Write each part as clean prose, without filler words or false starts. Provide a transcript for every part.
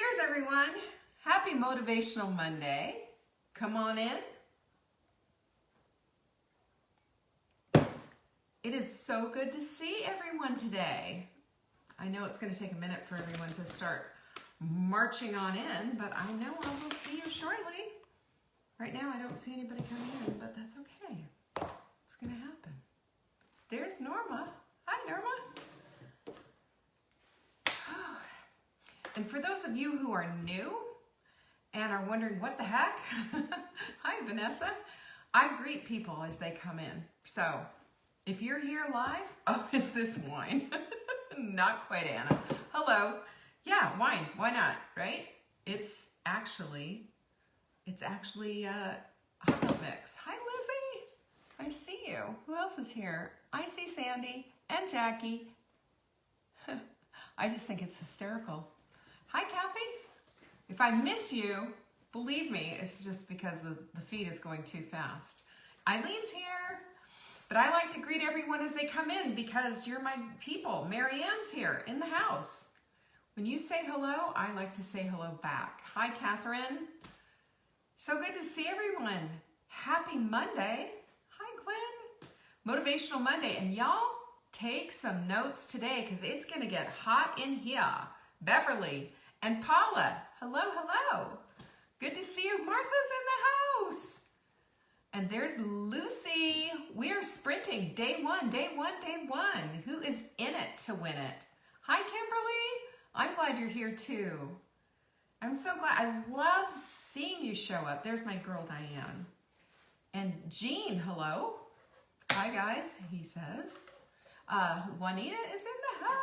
Cheers, everyone. Happy Motivational Monday. Come on in. It is so good to see everyone today. I know it's going to take a minute for everyone to start marching on in, but I know I will see you shortly. Right now, I don't see anybody coming in, but that's okay. It's going to happen. There's Norma. Hi, Norma. And for those of you who are new and are wondering what the heck, hi, Vanessa. I greet people as they come in. So if you're here live, oh, is this wine? Not quite, Anna. Hello. Yeah, wine. Why not, right? It's actually hot milk mix. Hi, Lizzie. I see you. Who else is here? I see Sandy and Jackie. I just think it's hysterical. Hi, Kathy. If I miss you, believe me, it's just because the feed is going too fast. Eileen's here, but I like to greet everyone as they come in because you're my people. Mary Ann's here in the house. When you say hello, I like to say hello back. Hi, Catherine. So good to see everyone. Happy Monday. Hi, Gwen. Motivational Monday. And y'all, take some notes today because it's going to get hot in here. Beverly and Paula, hello, hello. Good to see you. Martha's in the house. And there's Lucy. We are sprinting day one. Who is in it to win it? Hi, Kimberly. I'm glad you're here too. I'm so glad. I love seeing you show up. There's my girl, Diane. And Jean, hello. Hi, guys, he says. Juanita is in the house.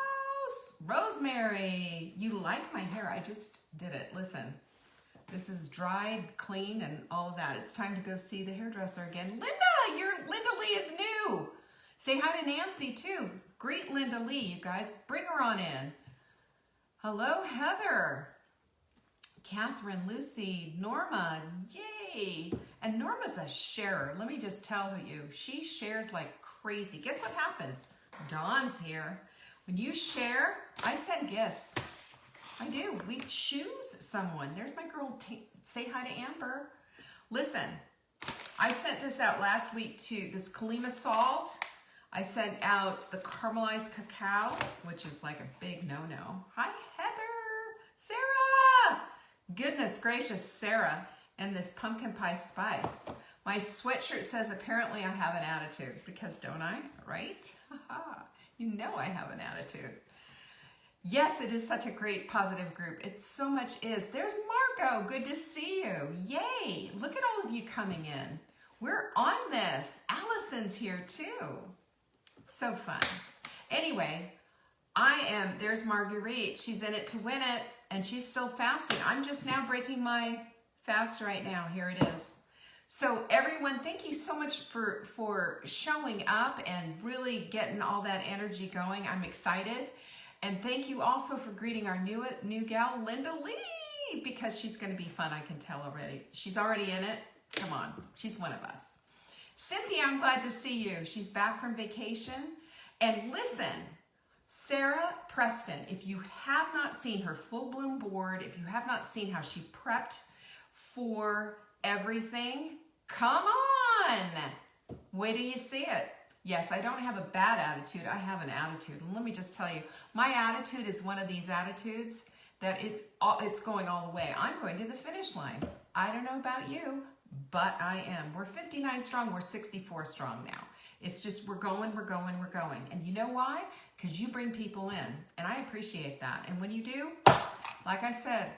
Rosemary, you like my hair? I just did it. Listen, this is dried, clean, and all of that. It's time to go see the hairdresser again. Linda Lee is new. Say hi to Nancy too. Greet Linda Lee, you guys. Bring her on in. Hello, Heather. Catherine, Lucy, Norma, yay. And Norma's a sharer. Let me just tell you, she shares like crazy. Guess what happens? Dawn's here. When you share, I send gifts. I do. We choose someone. There's my girl. Say hi to Amber. Listen, I sent this out last week to this Kalima salt. I sent out the caramelized cacao, which is like a big no-no. Hi, Heather. Sarah. Goodness gracious, Sarah. And this pumpkin pie spice. My sweatshirt says apparently I have an attitude because don't I? Right? You know I have an attitude. Yes, it is such a great positive group. It so much is. There's Marco. Good to see you. Yay. Look at all of you coming in. We're on this. Allison's here too. So fun. Anyway, there's Marguerite. She's in it to win it and she's still fasting. I'm just now breaking my fast right now. Here it is. So everyone, thank you so much for showing up and really getting all that energy going. I'm excited. And thank you also for greeting our new gal, Linda Lee, because she's going to be fun, I can tell already. She's already in it. Come on, she's one of us. Cynthia, I'm glad to see you. She's back from vacation. And listen, Sarah Preston, if you have not seen her full bloom board, if you have not seen how she prepped for everything, come on. Wait till you see it. Yes, I don't have a bad attitude. I have an attitude. And let me just tell you, my attitude is one of these attitudes that it's going all the way. I'm going to the finish line. I don't know about you, but I am. We're 59 strong. We're 64 strong now. It's just we're going. And you know why? Because you bring people in, and I appreciate that. And when you do, like I said,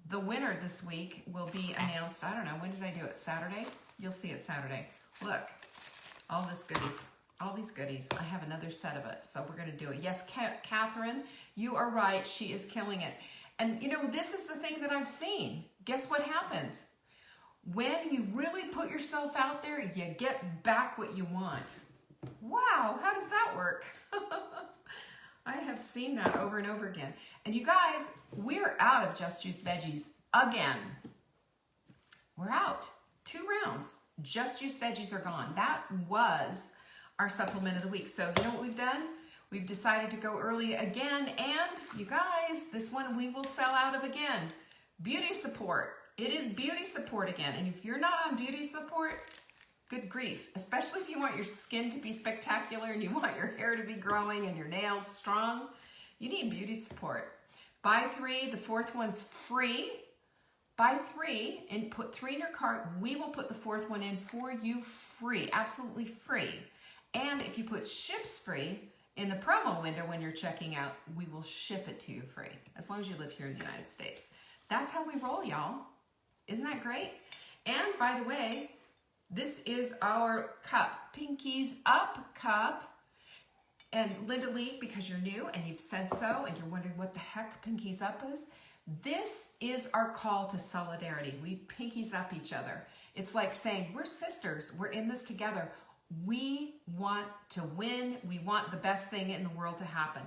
the winner this week will be announced. I don't know. When did I do it? Saturday? You'll see it Saturday. Look, all these goodies. I have another set of it, so we're going to do it. Yes, Catherine, you are right. She is killing it. And, you know, this is the thing that I've seen. Guess what happens? When you really put yourself out there, you get back what you want. Wow, how does that work? I have seen that over and over again. And you guys, we're out of Just Juice Veggies again. We're out. 2 rounds. Just Juice Veggies are gone. That was our supplement of the week. So you know what we've done? We've decided to go early again. And you guys, this one we will sell out of again. Beauty support. It is beauty support again. And if you're not on beauty support, good grief, especially if you want your skin to be spectacular and you want your hair to be growing and your nails strong, you need beauty support. Buy 3, the 4th one's free. Buy 3 and put 3 in your cart. We will put the 4th one in for you free, absolutely free. And if you put ships free in the promo window when you're checking out, we will ship it to you free, as long as you live here in the United States. That's how we roll, y'all. Isn't that great? And by the way, this is our cup, Pinkies Up cup. And Linda Lee, because you're new and you've said so, and you're wondering what the heck Pinkies Up is, this is our call to solidarity. We pinkies up each other. It's like saying, we're sisters, we're in this together. We want to win. We want the best thing in the world to happen.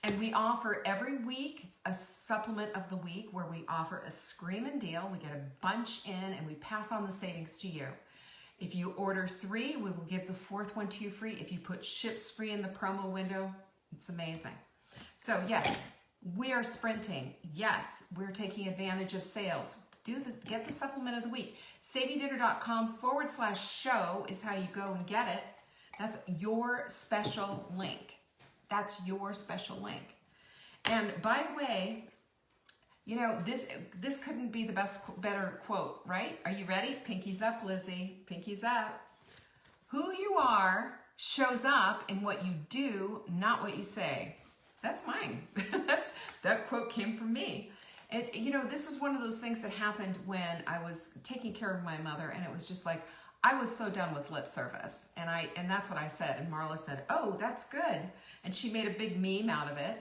And we offer every week a supplement of the week where we offer a screaming deal. We get a bunch in and we pass on the savings to you. If you order 3, we will give the 4th one to you free. If you put ships free in the promo window, it's amazing. So yes, we are sprinting. Yes, we're taking advantage of sales. Do this, get the supplement of the week. SavvyDinner.com/show is how you go and get it. That's your special link. That's your special link. And by the way, you know, this couldn't be the better quote, right? Are you ready? Pinkies up, Lizzie. Pinkies up. Who you are shows up in what you do, not what you say. That's mine. That quote came from me. And, you know, this is one of those things that happened when I was taking care of my mother, and it was just like, I was so done with lip service. And that's what I said. And Marla said, oh, that's good. And she made a big meme out of it.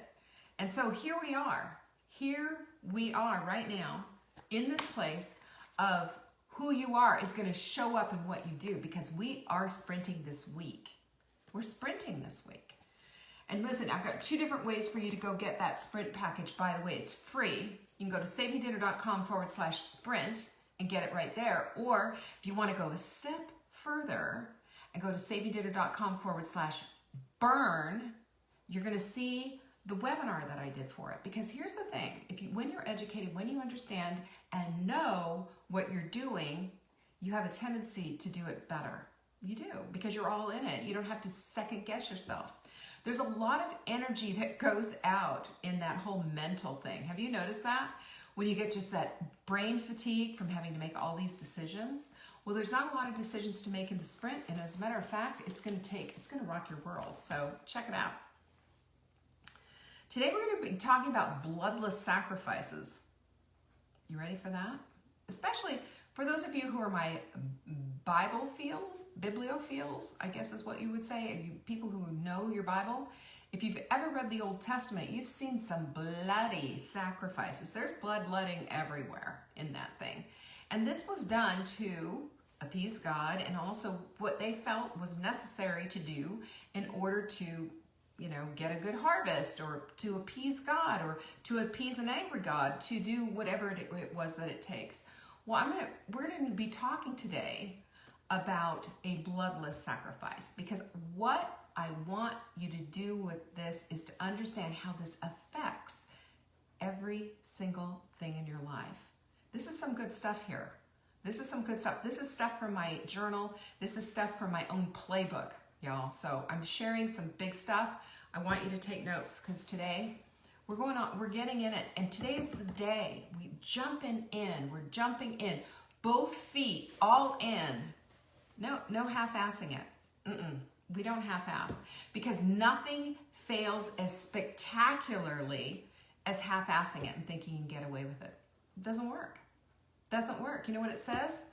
And so here we are. Here we are right now in this place of who you are is going to show up in what you do, because we are sprinting this week. We're sprinting this week. And listen, I've got 2 different ways for you to go get that sprint package. By the way, it's free. You can go to SavvyDinner.com/sprint and get it right there. Or if you want to go a step further and go to SavvyDinner.com/burn, you're going to see the webinar that I did for it. Because here's the thing, when you're educated, when you understand and know what you're doing, you have a tendency to do it better. You do, because you're all in it. You don't have to second guess yourself. There's a lot of energy that goes out in that whole mental thing. Have you noticed that? When you get just that brain fatigue from having to make all these decisions, well, there's not a lot of decisions to make in the sprint. And as a matter of fact, it's going to rock your world. So check it out. Today we're going to be talking about bloodless sacrifices. You ready for that? Especially for those of you who are my bibliophiles, I guess is what you would say, you people who know your Bible. If you've ever read the Old Testament, you've seen some bloody sacrifices. There's bloodletting everywhere in that thing. And this was done to appease God, and also what they felt was necessary to do in order to, you know, get a good harvest, or to appease God, or to appease an angry God, to do whatever it was that it takes. Well, we're going to be talking today about a bloodless sacrifice, because what I want you to do with this is to understand how this affects every single thing in your life. This is some good stuff here. This is some good stuff. This is stuff from my journal. This is stuff from my own playbook, y'all. So I'm sharing some big stuff. I want you to take notes, because today we're getting in it. And today's the day. We're jumping in. Both feet all in. No half-assing it. We don't half-ass, because nothing fails as spectacularly as half-assing it and thinking you can get away with it. It doesn't work. Doesn't work. You know what it says?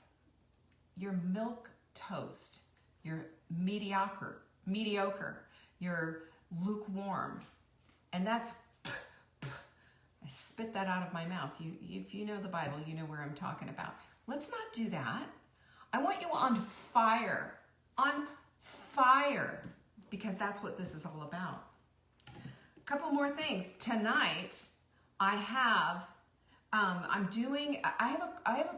You're milk toast. You're mediocre. You're lukewarm. And that's, I spit that out of my mouth. If you know the Bible, you know where I'm talking about. Let's not do that. I want you on fire, because that's what this is all about. A couple more things. Tonight, I have a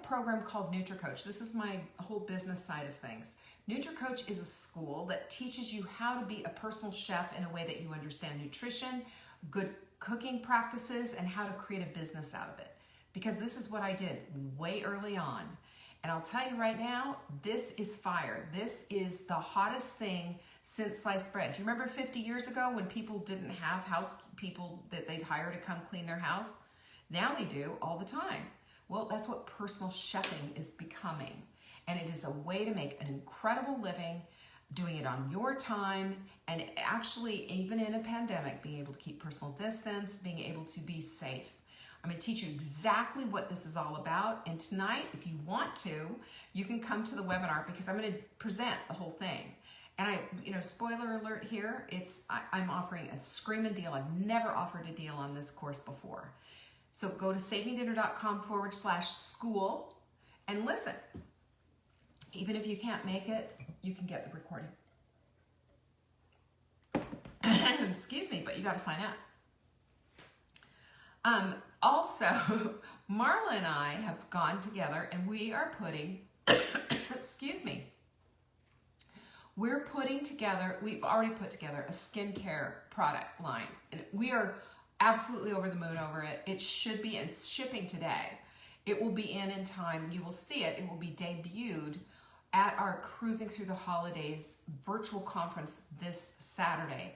program called NutriCoach. This is my whole business side of things. NutriCoach is a school that teaches you how to be a personal chef in a way that you understand nutrition, good cooking practices, and how to create a business out of it. because this is what I did way early on. And I'll tell you right now, this is fire. This is the hottest thing since sliced bread. Do you remember 50 years ago when people didn't have house people that they'd hire to come clean their house? Now they do all the time. Well, that's what personal chefing is becoming. And it is a way to make an incredible living, doing it on your time, and actually, even in a pandemic, being able to keep personal distance, being able to be safe. I'm going to teach you exactly what this is all about. And tonight, if you want to, you can come to the webinar because I'm going to present the whole thing. And spoiler alert here, I'm offering a screaming deal. I've never offered a deal on this course before. So go to savingdinner.com/school and listen. Even if you can't make it, you can get the recording. Excuse me, but you got to sign up. Also, Marla and I have gone together and we are putting, excuse me, we've already put together a skincare product line. And we are absolutely over the moon over it. It should be in shipping today. It will be in time. You will see it. It will be debuted at our Cruising Through the Holidays virtual conference this Saturday.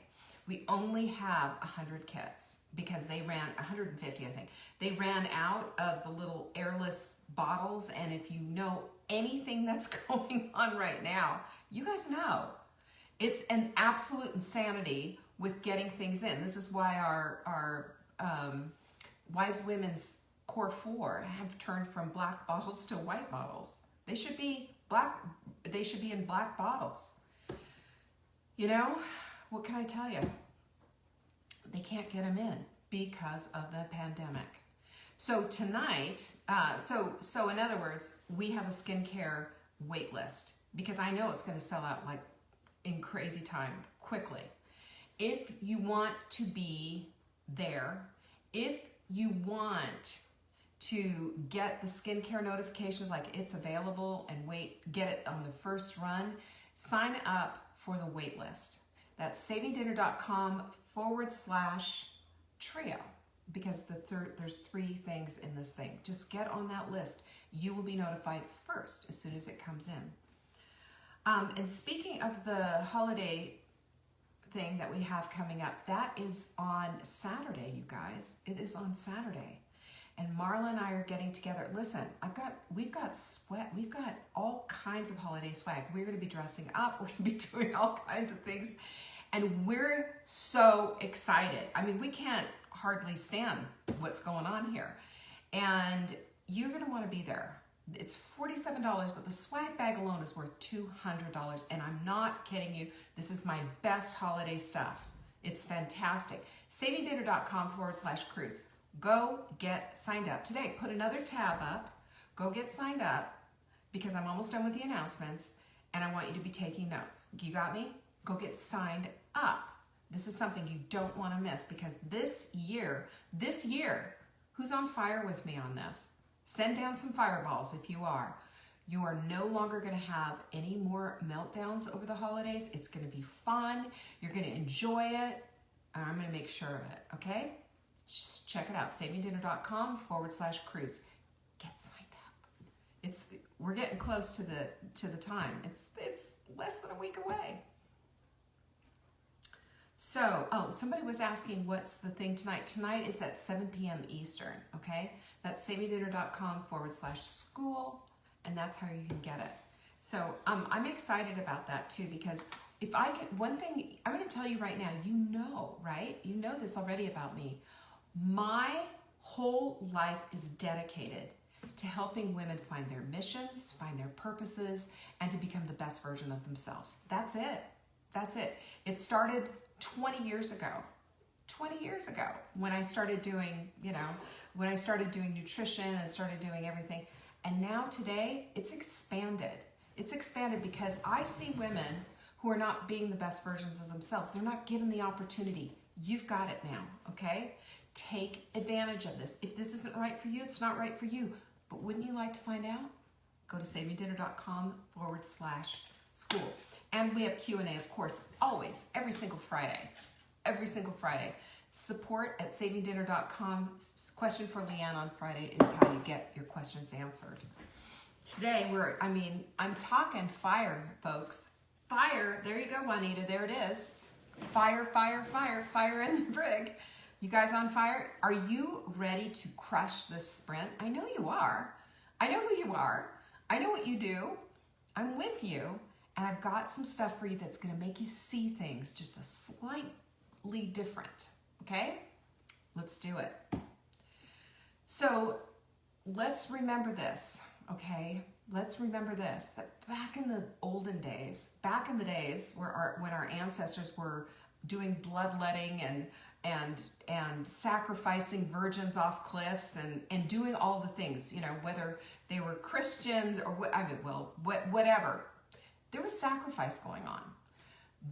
We only have 100 kits because they ran 150, I think. They ran out of the little airless bottles, and if you know anything that's going on right now, you guys know. It's an absolute insanity with getting things in. This is why our Wise Women's Core 4 have turned from black bottles to white bottles. They should be in black bottles. You know, what can I tell you? They can't get them in because of the pandemic. So tonight, so in other words, we have a skincare wait list because I know it's going to sell out like in crazy time quickly. If you want to be there, if you want to get the skincare notifications like it's available and get it on the first run, sign up for the wait list. That's savingdinner.com/trio because there's 3 things in this thing. Just get on that list. You will be notified first as soon as it comes in. And speaking of the holiday thing that we have coming up, that is on Saturday, you guys. It is on Saturday. And Marla and I are getting together. Listen, we've got all kinds of holiday swag. We're going to be dressing up. We're going to be doing all kinds of things. And we're so excited. I mean, we can't hardly stand what's going on here. And you're going to want to be there. It's $47, but the swag bag alone is worth $200. And I'm not kidding you. This is my best holiday stuff. It's fantastic. savingdinner.com/cruise. Go get signed up today. Put another tab up. Go get signed up because I'm almost done with the announcements and I want you to be taking notes. You got me? Go get signed up. This is something you don't want to miss because this year, who's on fire with me on this? Send down some fireballs if you are. You are no longer going to have any more meltdowns over the holidays. It's going to be fun. You're going to enjoy it. And I'm going to make sure of it, okay? Just check it out, savingdinner.com/cruise. Get signed up. We're getting close to the time. It's less than a week away. So, somebody was asking what's the thing tonight. Tonight is at 7 p.m. Eastern, okay? That's savingdinner.com/school, and that's how you can get it. So, I'm excited about that too because if I get one thing, I'm going to tell you right now, you know, right? You know this already about me. My whole life is dedicated to helping women find their missions, find their purposes, and to become the best version of themselves. That's it. That's it. It started 20 years ago. 20 years ago when I started doing, when I started doing nutrition and started doing everything. And now today, it's expanded. It's expanded because I see women who are not being the best versions of themselves. They're not given the opportunity. You've got it now, okay? Take advantage of this. If this isn't right for you, it's not right for you. But wouldn't you like to find out? Go to savingdinner.com/school. And we have Q&A, of course, always, every single Friday. Every single Friday. support@savingdinner.com. Question for Leanne on Friday is how you get your questions answered. Today I'm talking fire, folks. Fire, there you go, Juanita, there it is. Fire, fire, fire, fire in the brig. You guys on fire? Are you ready to crush this sprint? I know you are. I know who you are. I know what you do. I'm with you. And I've got some stuff for you that's going to make you see things just a slightly different. Okay? Let's do it. So let's remember this. Okay? Let's remember this, that back in the olden days, back in the days when our ancestors were doing bloodletting and sacrificing virgins off cliffs and doing all the things, whether they were Christians or whatever, there was sacrifice going on.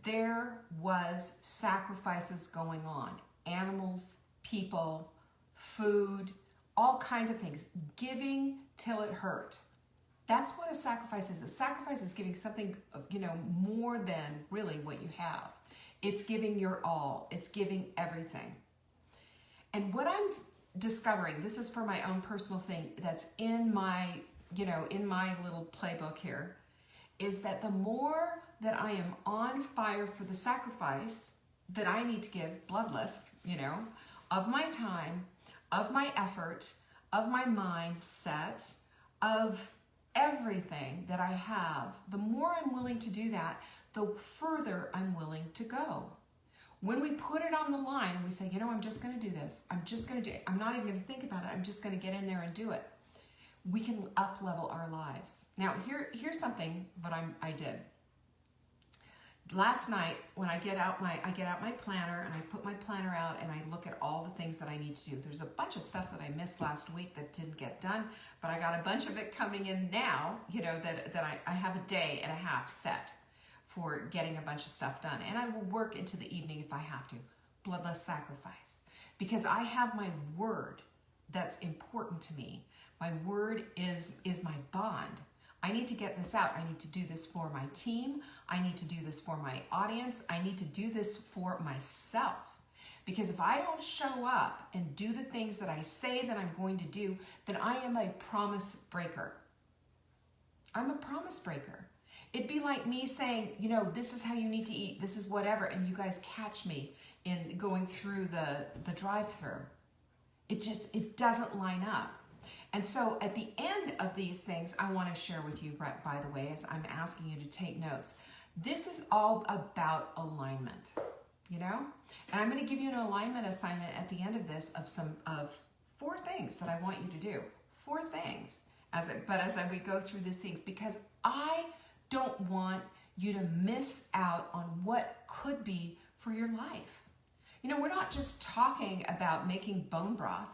There was sacrifices going on. Animals, people, food, all kinds of things. Giving till it hurt. That's what a sacrifice is. A sacrifice is giving something, more than really what you have. It's giving your all. It's giving everything. And what I'm discovering, this is for my own personal thing that's in my little playbook here, is that the more that I am on fire for the sacrifice that I need to give, bloodless, of my time, of my effort, of my mindset, of everything that I have, the more I'm willing to do that, the further I'm willing to go. When we put it on the line and we say, I'm just going to do this. I'm just going to do it. I'm not even going to think about it. I'm just going to get in there and do it. We can up-level our lives. Now, here's something that I did. Last night, when I get out my planner and I put my planner out and I look at all the things that I need to do. There's a bunch of stuff that I missed last week that didn't get done, but I got a bunch of it coming in now, that I have a day and a half set for getting a bunch of stuff done. And I will work into the evening if I have to. Bloodless sacrifice. Because I have my word that's important to me. My word is my bond. I need to get this out. I need to do this for my team. I need to do this for my audience. I need to do this for myself. Because if I don't show up and do the things that I say that I'm going to do, then I am a promise breaker. I'm a promise breaker. It'd be like me saying, this is how you need to eat. This is whatever. And you guys catch me in going through the drive-thru. It doesn't line up. And so at the end of these things, I want to share with you, by the way, as I'm asking you to take notes. This is all about alignment, And I'm going to give you an alignment assignment at the end of this of 4 things that I want you to do. 4 things. As we go through these things, because I don't want you to miss out on what could be for your life. We're not just talking about making bone broth.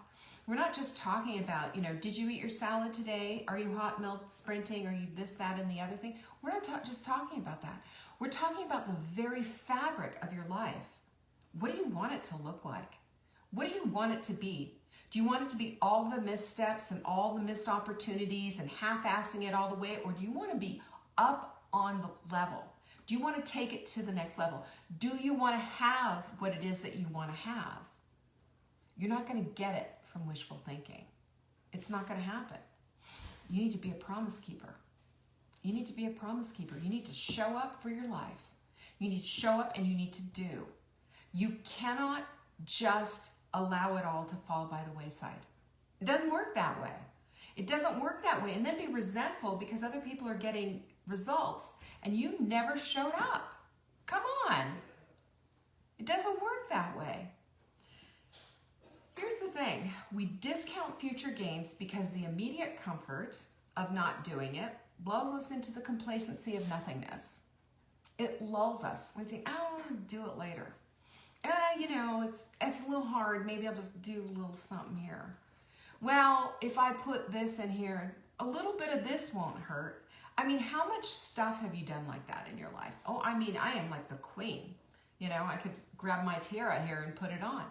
We're not just talking about, did you eat your salad today? Are you hot milk sprinting? Are you this, that, and the other thing? We're not just talking about that. We're talking about the very fabric of your life. What do you want it to look like? What do you want it to be? Do you want it to be all the missteps and all the missed opportunities and half-assing it all the way? Or do you want to be up on the level? Do you want to take it to the next level? Do you want to have what it is that you want to have? You're not going to get it from wishful thinking. It's not going to happen. You need to be a promise keeper. You need to be a promise keeper. You need to show up for your life. You need to show up and you need to do. You cannot just allow it all to fall by the wayside. It doesn't work that way. It doesn't work that way. And then be resentful because other people are getting results and you never showed up. Come on. It doesn't work that way. Here's the thing. We discount future gains because the immediate comfort of not doing it lulls us into the complacency of nothingness. It lulls us. We think, I'll do it later. It's a little hard. Maybe I'll just do a little something here. Well, if I put this in here, a little bit of this won't hurt. How much stuff have you done like that in your life? Oh, I am like the queen. I could grab my tiara here and put it on.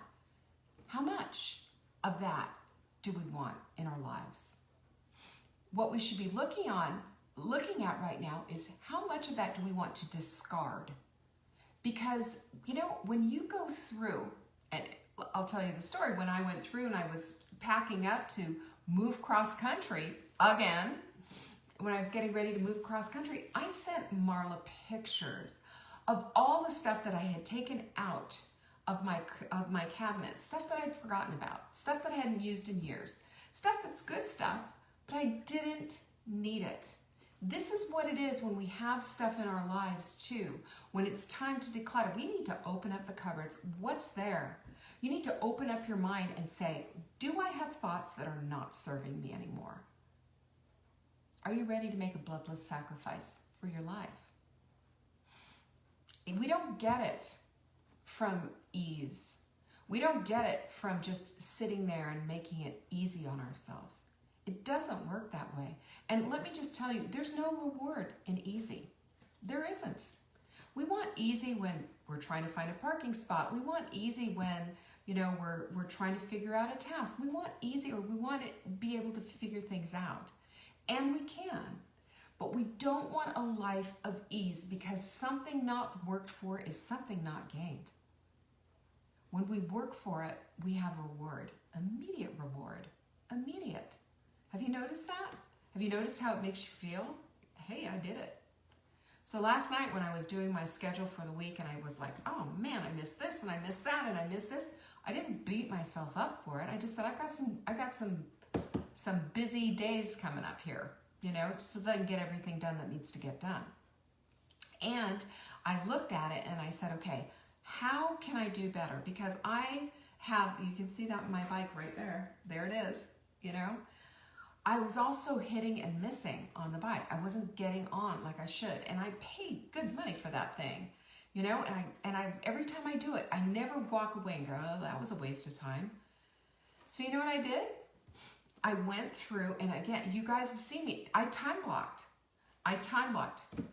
How much of that do we want in our lives? What we should be looking at right now is how much of that do we want to discard? Because, when you go through, and I'll tell you the story. When I went through and I was packing up to move cross country again, when I was getting ready to move cross country, I sent Marla pictures of all the stuff that I had taken out of my cabinet, stuff that I'd forgotten about, stuff that I hadn't used in years, stuff that's good stuff, but I didn't need it. This is what it is when we have stuff in our lives too. When it's time to declutter, we need to open up the cupboards. What's there? You need to open up your mind and say, do I have thoughts that are not serving me anymore? Are you ready to make a bloodless sacrifice for your life? We don't get it from ease. We don't get it from just sitting there and making it easy on ourselves. It doesn't work that way. And let me just tell you, there's no reward in easy. There isn't. We want easy when we're trying to find a parking spot. We want easy when, we're trying to figure out a task. We want easy, or we want to be able to figure things out. And we can. But we don't want a life of ease, because something not worked for is something not gained. When we work for it, we have reward, immediate reward, immediate. Have you noticed that? Have you noticed how it makes you feel? Hey, I did it. So last night when I was doing my schedule for the week and I was like, oh man, I missed this and I missed that and I missed this, I didn't beat myself up for it. I just said, I've got some busy days coming up here, so that I can get everything done that needs to get done. And I looked at it and I said, okay, how can I do better? Because you can see that in my bike right there. There it is, I was also hitting and missing on the bike. I wasn't getting on like I should. And I paid good money for that thing, and I every time I do it, I never walk away and go, oh, that was a waste of time. So you know what I did? I went through, and again, you guys have seen me. I time blocked. I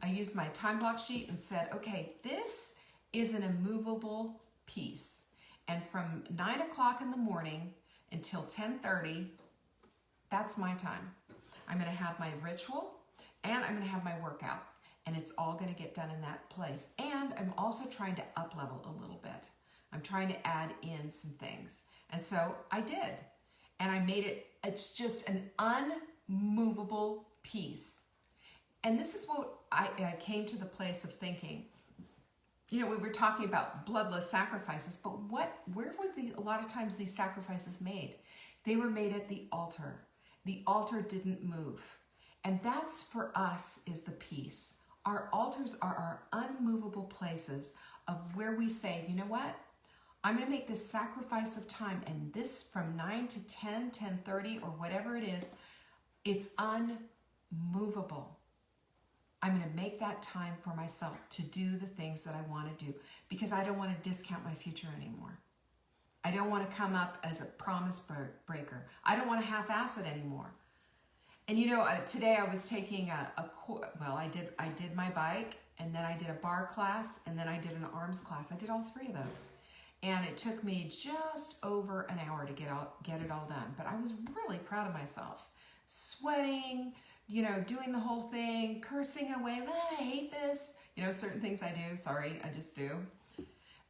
used my time block sheet and said, okay, this is an immovable piece. And from 9 o'clock in the morning until 10:30, that's my time. I'm going to have my ritual and I'm going to have my workout, and it's all going to get done in that place. And I'm also trying to up level a little bit. I'm trying to add in some things. And so I did. And I made it's just an unmovable piece. And this is what I came to the place of thinking. We were talking about bloodless sacrifices, but where were a lot of times these sacrifices made? They were made at the altar. The altar didn't move. And that's, for us, is the peace. Our altars are our unmovable places of where we say, you know what? I'm going to make this sacrifice of time, and this from 9 to 10, 10:30, or whatever it is, it's unmovable. I'm going to make that time for myself to do the things that I want to do, because I don't want to discount my future anymore. I don't want to come up as a promise breaker. I don't want to half-ass it anymore. And today I was taking I did my bike, and then I did a bar class, and then I did an arms class. I did all three of those. And it took me just over an hour to get it all done. But I was really proud of myself. Sweating, doing the whole thing, cursing away, I hate this. Certain things I do, sorry, I just do.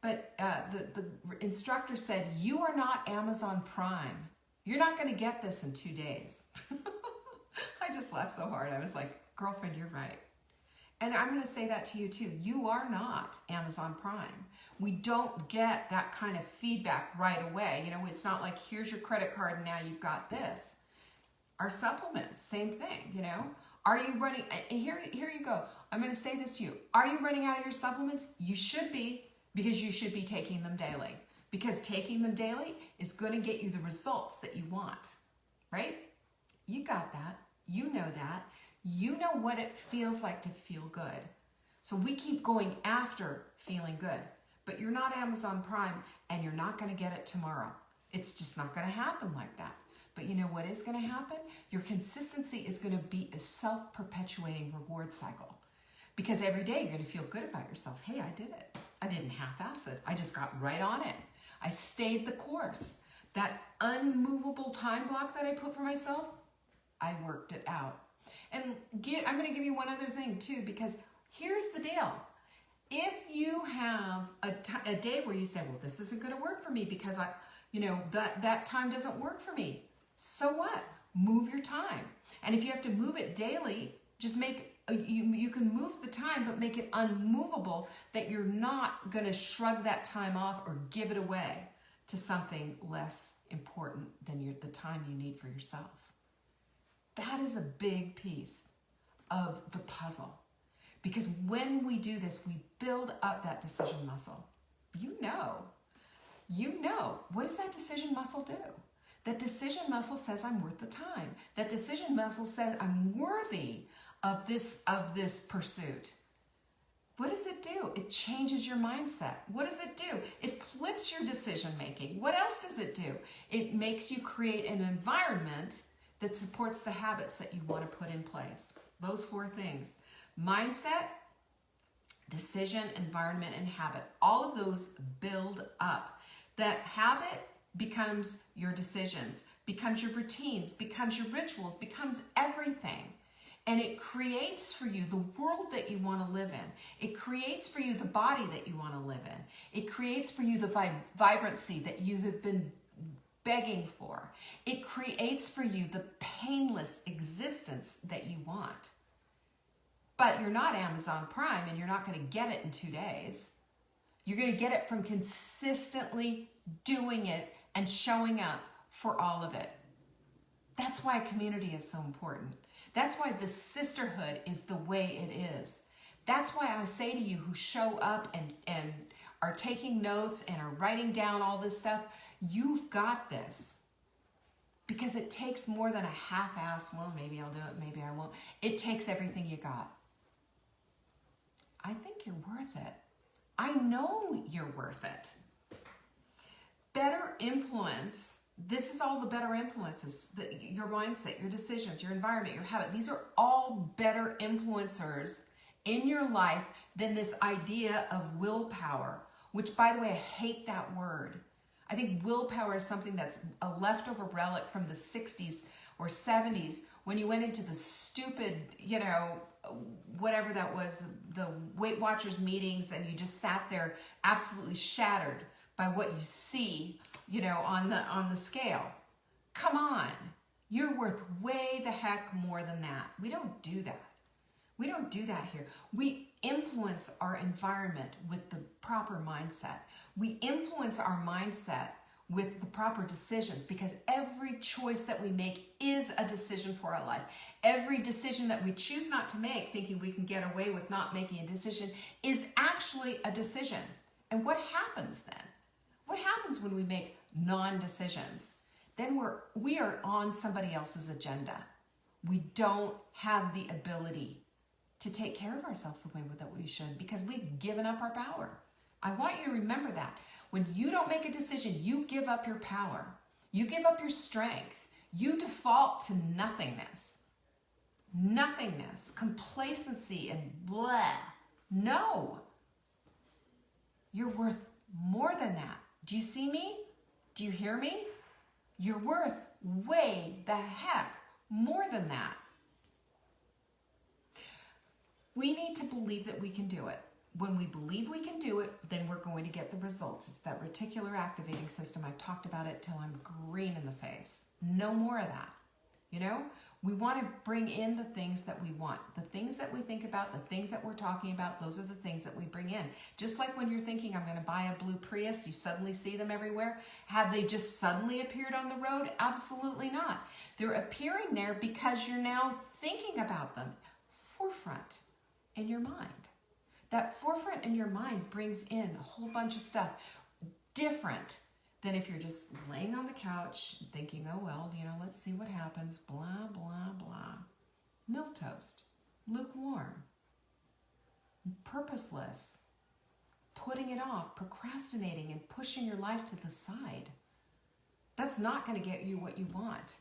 But the instructor said, you are not Amazon Prime. You're not going to get this in 2 days. I just laughed so hard. I was like, girlfriend, you're right. And I'm going to say that to you too. You are not Amazon Prime. We don't get that kind of feedback right away. It's not like, here's your credit card and now you've got this. Our supplements, same thing, Are you running, here you go. I'm going to say this to you. Are you running out of your supplements? You should be. Because you should be taking them daily. Because taking them daily is going to get you the results that you want, right? You got that. You know that. You know what it feels like to feel good. So we keep going after feeling good. But you're not Amazon Prime, and you're not going to get it tomorrow. It's just not going to happen like that. But you know what is going to happen? Your consistency is going to be a self-perpetuating reward cycle. Because every day you're going to feel good about yourself. Hey, I did it. I didn't half-ass it. I just got right on it. I stayed the course. That unmovable time block that I put for myself, I worked it out. And I'm going to give you one other thing too, because here's the deal. If you have a day where you say, well, this isn't going to work for me because that time doesn't work for me. So what? Move your time. And if you have to move it daily, just you can move the time, but make it unmovable, that you're not going to shrug that time off or give it away to something less important than the time you need for yourself. That is a big piece of the puzzle. Because when we do this, we build up that decision muscle. You know, what does that decision muscle do? That decision muscle says, I'm worth the time. That decision muscle says, I'm worthy of this pursuit. What does it do? It changes your mindset. What does it do? It flips your decision making. What else does it do? It makes you create an environment that supports the habits that you want to put in place. Those 4 things: mindset, decision, environment, and habit. All of those build up. That habit becomes your decisions, becomes your routines, becomes your rituals, becomes everything. And it creates for you the world that you want to live in. It creates for you the body that you want to live in. It creates for you the vibrancy that you have been begging for. It creates for you the painless existence that you want. But you're not Amazon Prime, and you're not going to get it in 2 days. You're going to get it from consistently doing it and showing up for all of it. That's why community is so important. That's why the sisterhood is the way it is. That's why I say to you who show up and are taking notes and are writing down all this stuff, you've got this. Because it takes more than a half-ass, well, maybe I'll do it, maybe I won't. It takes everything you got. I think you're worth it. I know you're worth it. Better influence. This is all the better influences. Your mindset, your decisions, your environment, your habit. These are all better influencers in your life than this idea of willpower, which, by the way, I hate that word. I think willpower is something that's a leftover relic from the 60s or 70s when you went into the stupid, whatever that was, the Weight Watchers meetings, and you just sat there absolutely shattered by what you see, on the scale. Come on. You're worth way the heck more than that. We don't do that. We don't do that here. We influence our environment with the proper mindset. We influence our mindset with the proper decisions, because every choice that we make is a decision for our life. Every decision that we choose not to make, thinking we can get away with not making a decision, is actually a decision. And what happens then? What happens when we make non-decisions? Then we are on somebody else's agenda. We don't have the ability to take care of ourselves the way that we should, because we've given up our power. I want you to remember that. When you don't make a decision, you give up your power. You give up your strength. You default to nothingness. Nothingness, complacency, and blah. No. You're worth more than that. Do you see me? Do you hear me? You're worth way the heck more than that. We need to believe that we can do it. When we believe we can do it, then we're going to get the results. It's that reticular activating system. I've talked about it till I'm green in the face. No more of that. We want to bring in the things that we want. The things that we think about, the things that we're talking about, those are the things that we bring in. Just like when you're thinking, I'm going to buy a blue Prius, you suddenly see them everywhere. Have they just suddenly appeared on the road? Absolutely not. They're appearing there because you're now thinking about them. Forefront in your mind. That forefront in your mind brings in a whole bunch of stuff different than if you're just laying on the couch thinking, oh, well, let's see what happens, blah, blah, blah. Milquetoast, lukewarm, purposeless, putting it off, procrastinating, and pushing your life to the side. That's not going to get you what you want.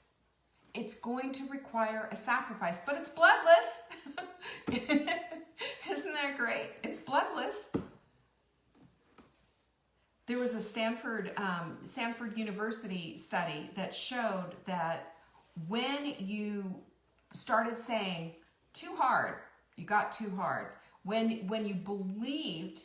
It's going to require a sacrifice, but it's bloodless. Isn't that great? It's bloodless. There was a Stanford University study that showed that when you started saying too hard, you got too hard, When you believed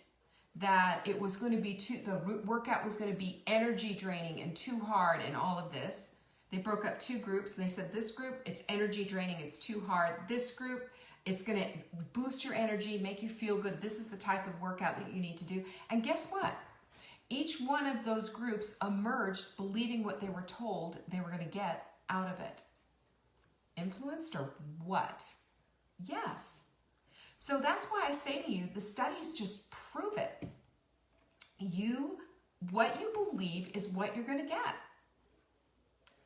that it was going to be the workout was going to be energy draining and too hard and all of this, they broke up two groups. And they said, this group, it's energy draining, it's too hard. This group, it's going to boost your energy, make you feel good. This is the type of workout that you need to do. And guess what? Each one of those groups emerged believing what they were told they were going to get out of it. Influenced or what? Yes. So that's why I say to you, the studies just prove it. What you believe is what you're going to get.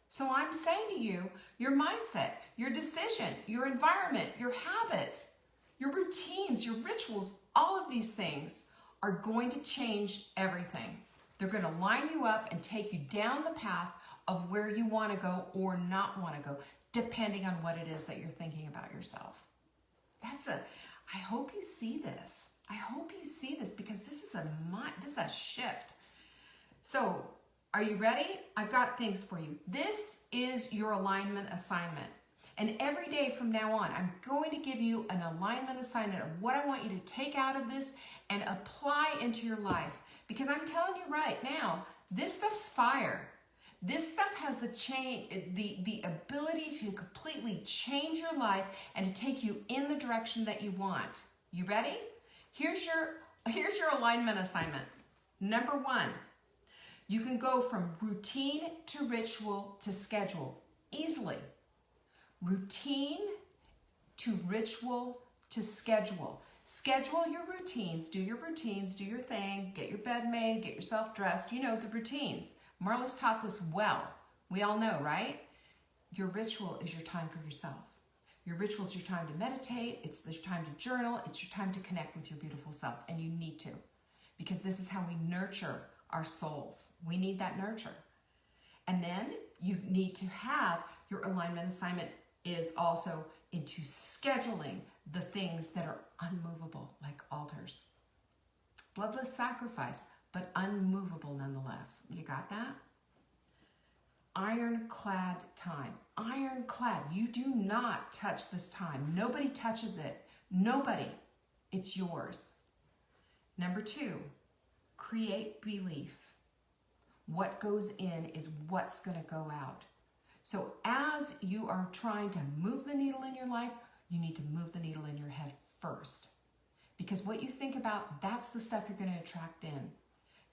So I'm saying to you, your mindset, your decision, your environment, your habits, your routines, your rituals, all of these things are going to change everything. They're going to line you up and take you down the path of where you want to go or not want to go, depending on what it is that you're thinking about yourself. I hope you see this. I hope you see this, because this is a shift. So, are you ready? I've got things for you. This is your alignment assignment. And every day from now on, I'm going to give you an alignment assignment of what I want you to take out of this and apply into your life. Because I'm telling you right now, this stuff's fire. This stuff has the ability to completely change your life and to take you in the direction that you want. You ready? Here's your alignment assignment. Number 1, you can go from routine to ritual to schedule easily. Routine to ritual to schedule. Schedule your routines, do your thing, get your bed made, get yourself dressed. You know the routines. Marla's taught this well. We all know, right? Your ritual is your time for yourself. Your ritual is your time to meditate. It's your time to journal. It's your time to connect with your beautiful self. And you need to, because this is how we nurture our souls. We need that nurture. And then you need to have your alignment assignment is also into scheduling the things that are unmovable, like altars. Bloodless sacrifice, but unmovable nonetheless. You got that? Ironclad time. Ironclad. You do not touch this time. Nobody touches it. Nobody. It's yours. Number 2, create belief. What goes in is what's going to go out. So as you are trying to move the needle in your life, you need to move the needle in your head first. Because what you think about, that's the stuff you're going to attract in.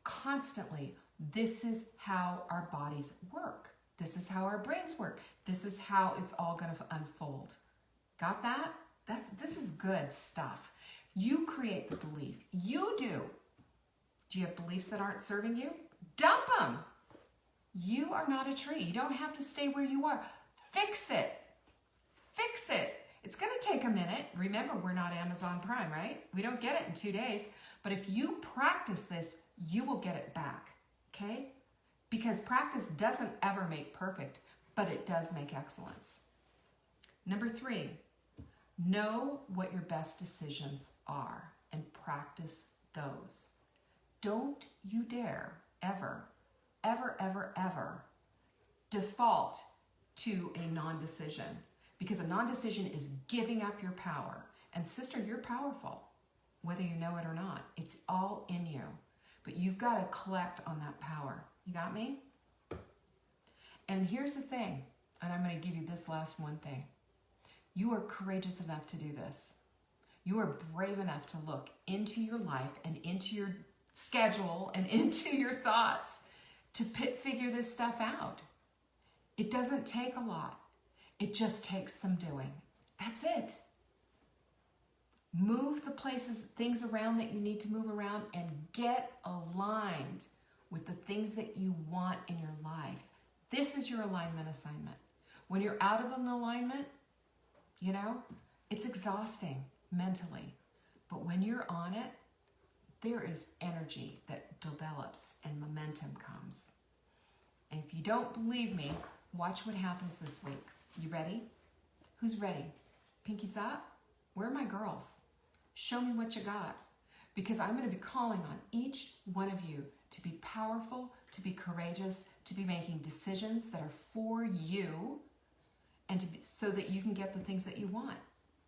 Constantly, this is how our bodies work. This is how our brains work. This is how it's all going to unfold. Got that? This is good stuff. You create the belief. You do. Do you have beliefs that aren't serving you? Dump them. You are not a tree. You don't have to stay where you are. Fix it. Fix it. It's going to take a minute. Remember, we're not Amazon Prime, right? We don't get it in 2 days. But if you practice this, you will get it back, okay? Because practice doesn't ever make perfect, but it does make excellence. Number 3, know what your best decisions are and practice those. Don't you dare ever, ever, ever, ever default to a non-decision, because a non-decision is giving up your power. And sister, you're powerful, whether you know it or not. It's all in you. But you've got to collect on that power. You got me? And here's the thing, and I'm going to give you this last one thing. You are courageous enough to do this. You are brave enough to look into your life and into your schedule and into your thoughts to figure this stuff out. It doesn't take a lot. It just takes some doing. That's it. Move the things around that you need to move around, and get aligned with the things that you want in your life. This is your alignment assignment. When you're out of an alignment, you know, it's exhausting mentally. But when you're on it, there is energy that develops and momentum comes. And if you don't believe me, watch what happens this week. You ready? Who's ready? Pinkies up? Where are my girls? Show me what you got. Because I'm going to be calling on each one of you to be powerful, to be courageous, to be making decisions that are for you, and so that you can get the things that you want.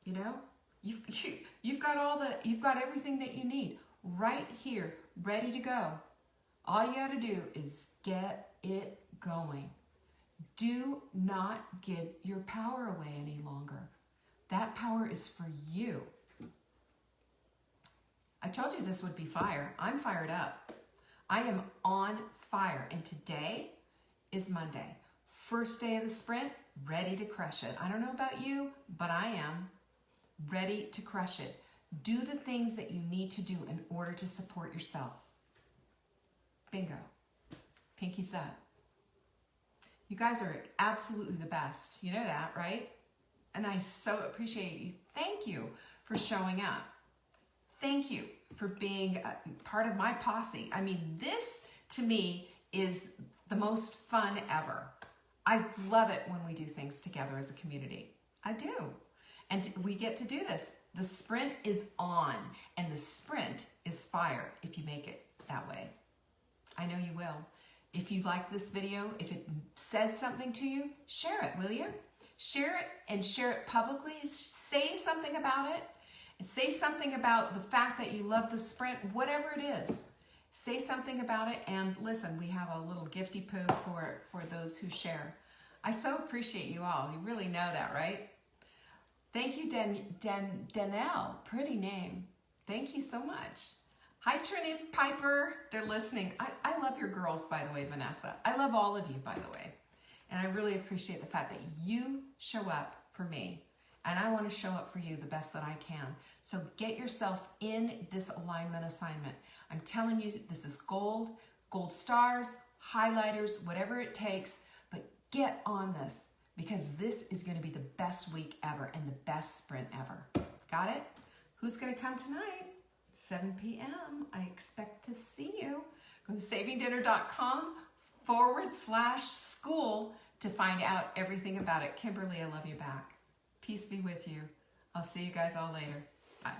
You know? You've got everything that you need right here, ready to go. All you got to do is get it going. Do not give your power away any longer. That power is for you. I told you this would be fire. I'm fired up. I am on fire. And today is Monday. First day of the sprint, ready to crush it. I don't know about you, but I am ready to crush it. Do the things that you need to do in order to support yourself. Bingo. Pinky's up. You guys are absolutely the best. You know that, right? And I so appreciate you. Thank you for showing up. Thank you for being part of my posse. I mean, this to me is the most fun ever. I love it when we do things together as a community. I do. And we get to do this. The sprint is on, and the sprint is fire if you make it that way. I know you will. If you like this video, if it said something to you, share it, will you? Share it and share it publicly. Say something about it. Say something about the fact that you love the sprint, whatever it is. Say something about it, and listen, we have a little gifty poo for those who share. I so appreciate you all. You really know that, right? Thank you, Danelle. Pretty name. Thank you so much. Hi, Trini Piper. They're listening. I love your girls, by the way, Vanessa. I love all of you, by the way. And I really appreciate the fact that you show up for me. And I want to show up for you the best that I can. So get yourself in this alignment assignment. I'm telling you, this is gold stars, highlighters, whatever it takes. But get on this, because this is going to be the best week ever and the best sprint ever. Got it? Who's going to come tonight? 7 p.m. I expect to see you. Go to savingdinner.com /school to find out everything about it. Kimberly, I love you back. Peace be with you. I'll see you guys all later. Bye.